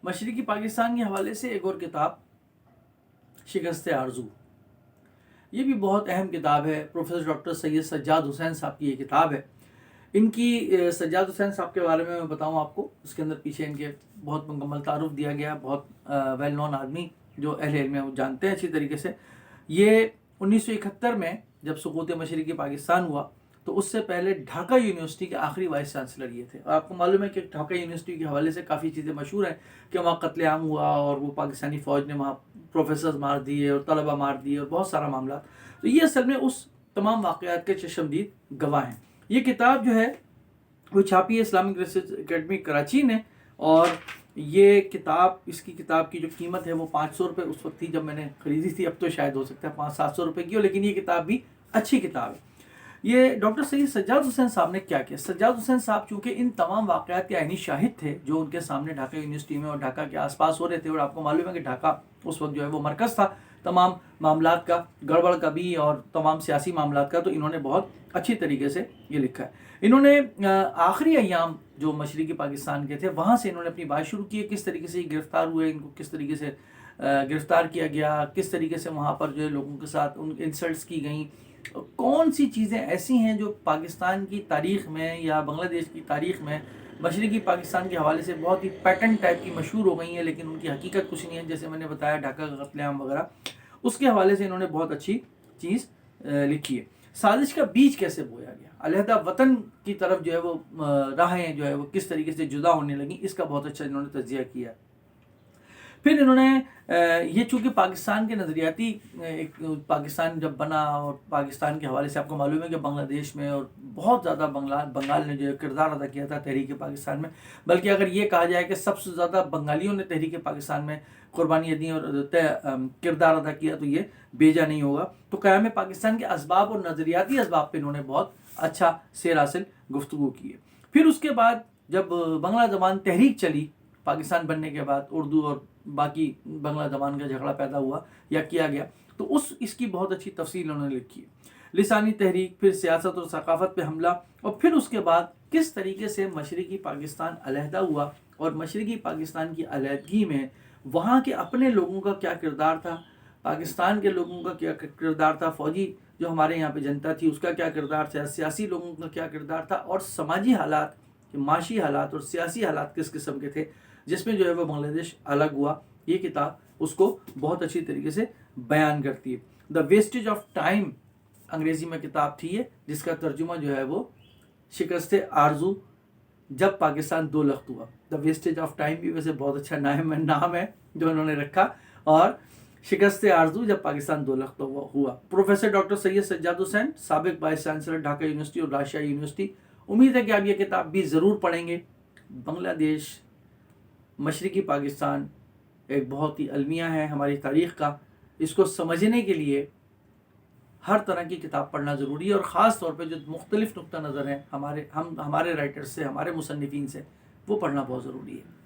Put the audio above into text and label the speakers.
Speaker 1: مشرقی پاکستان کے حوالے سے ایک اور کتاب شکست آرزو، یہ بھی بہت اہم کتاب ہے. پروفیسر ڈاکٹر سید سجاد حسین صاحب کی یہ کتاب ہے. ان کی سجاد حسین صاحب کے بارے میں بتاؤں آپ کو، اس کے اندر پیچھے ان کے بہت مکمل تعارف دیا گیا. بہت ویل نون آدمی جو اہل علم ہے وہ جانتے ہیں اچھی طریقے سے. یہ 1971 میں جب سقوط مشرقی پاکستان ہوا تو اس سے پہلے ڈھاکہ یونیورسٹی کے آخری وائس چانسلر یہ تھے. اور آپ کو معلوم ہے کہ ڈھاکہ یونیورسٹی کے حوالے سے کافی چیزیں مشہور ہیں کہ وہاں قتل عام ہوا اور وہ پاکستانی فوج نے وہاں پروفیسرز مار دیے اور طلبہ مار دیے اور بہت سارا معاملات. تو یہ اصل میں اس تمام واقعات کے چشمدید گواہ ہیں. یہ کتاب جو ہے وہ چھاپی ہے اسلامک ریسرچ اکیڈمی کراچی نے، اور یہ کتاب، اس کی کتاب کی جو قیمت ہے وہ 500 روپے اس وقت تھی جب میں نے خریدی تھی. اب تو شاید ہو سکتا ہے 500-700 روپے کی ہو، لیکن یہ کتاب بھی اچھی کتاب ہے. یہ ڈاکٹر سید سجاد حسین صاحب نے کیا کیا؟ سجاد حسین صاحب چونکہ ان تمام واقعات کے عینی شاہد تھے جو ان کے سامنے ڈھاکہ یونیورسٹی میں اور ڈھاکہ کے آس پاس ہو رہے تھے. اور آپ کو معلوم ہے کہ ڈھاکہ اس وقت جو ہے وہ مرکز تھا تمام معاملات کا، گڑبڑ کا بھی اور تمام سیاسی معاملات کا. تو انہوں نے بہت اچھی طریقے سے یہ لکھا ہے. انہوں نے آخری ایام جو مشرقی پاکستان کے تھے وہاں سے انہوں نے اپنی بات شروع کی ہے، کس طریقے سے یہ گرفتار ہوئے، ان کو کس طریقے سے گرفتار کیا گیا، کس طریقے سے وہاں پر جو ہے لوگوں کے ساتھ ان انسلٹس کی گئیں، کون سی چیزیں ایسی ہیں جو پاکستان کی تاریخ میں یا بنگلہ دیش کی تاریخ میں مشرقی پاکستان کے حوالے سے بہت ہی پیٹرن ٹائپ کی مشہور ہو گئی ہیں لیکن ان کی حقیقت کچھ نہیں ہے. جیسے میں نے بتایا ڈھاکہ کا قتل عام وغیرہ، اس کے حوالے سے انہوں نے بہت اچھی چیز لکھی ہے. سازش کا بیج کیسے بویا گیا، علیحدہ وطن کی طرف جو ہے وہ راہیں جو ہے وہ کس طریقے سے جدا ہونے لگیں، اس کا بہت اچھا انہوں نے تجزیہ کیا. پھر انہوں نے یہ چونکہ پاکستان کے نظریاتی پاکستان جب بنا اور پاکستان کے حوالے سے آپ کو معلوم ہے کہ بنگلہ دیش میں اور بہت زیادہ بنگال نے جو کردار ادا کیا تھا تحریک پاکستان میں، بلکہ اگر یہ کہا جائے کہ سب سے زیادہ بنگالیوں نے تحریک پاکستان میں قربانی دی اور کردار ادا کیا تو یہ بیجا نہیں ہوگا. تو قیام پاکستان کے اسباب اور نظریاتی اسباب پہ انہوں نے بہت اچھا سیر حاصل گفتگو کی ہے. پھر اس کے بعد جب بنگلہ زبان تحریک چلی پاکستان بننے کے بعد، اردو اور باقی بنگلہ زبان کا جھگڑا پیدا ہوا یا کیا گیا، تو اس کی بہت اچھی تفصیل انہوں نے لکھی ہے. لسانی تحریک، پھر سیاست اور ثقافت پہ حملہ، اور پھر اس کے بعد کس طریقے سے مشرقی پاکستان علیحدہ ہوا اور مشرقی پاکستان کی علیحدگی میں وہاں کے اپنے لوگوں کا کیا کردار تھا، پاکستان کے لوگوں کا کیا کردار تھا، فوجی جو ہمارے یہاں پہ جنتا تھی اس کا کیا کردار تھا، سیاسی لوگوں کا کیا کردار تھا، اور سماجی حالات، معاشی حالات اور سیاسی حالات کس قسم کے تھے جس میں جو ہے وہ بنگلہ دیش الگ ہوا. یہ کتاب اس کو بہت اچھی طریقے سے بیان کرتی ہے. دا ویسٹیج آف ٹائم انگریزی میں کتاب تھی یہ، جس کا ترجمہ جو ہے وہ شکست آرزو جب پاکستان دو لخت ہوا. دا ویسٹیج آف ٹائم بھی ویسے بہت اچھا نام ہے جو انہوں نے رکھا، اور شکست آرزو جب پاکستان دو لخت ہوا. پروفیسر ڈاکٹر سید سجاد حسین، سابق وائس چانسلر ڈھاکہ یونیورسٹی اور راجشاہی یونیورسٹی. امید ہے کہ آپ یہ کتاب بھی ضرور پڑھیں گے. بنگلہ دیش، مشرقی پاکستان ایک بہت ہی المیہ ہے ہماری تاریخ کا. اس کو سمجھنے کے لیے ہر طرح کی کتاب پڑھنا ضروری ہے، اور خاص طور پہ جو مختلف نقطہ نظر ہیں ہمارے رائٹر سے، ہمارے مصنفین سے، وہ پڑھنا بہت ضروری ہے.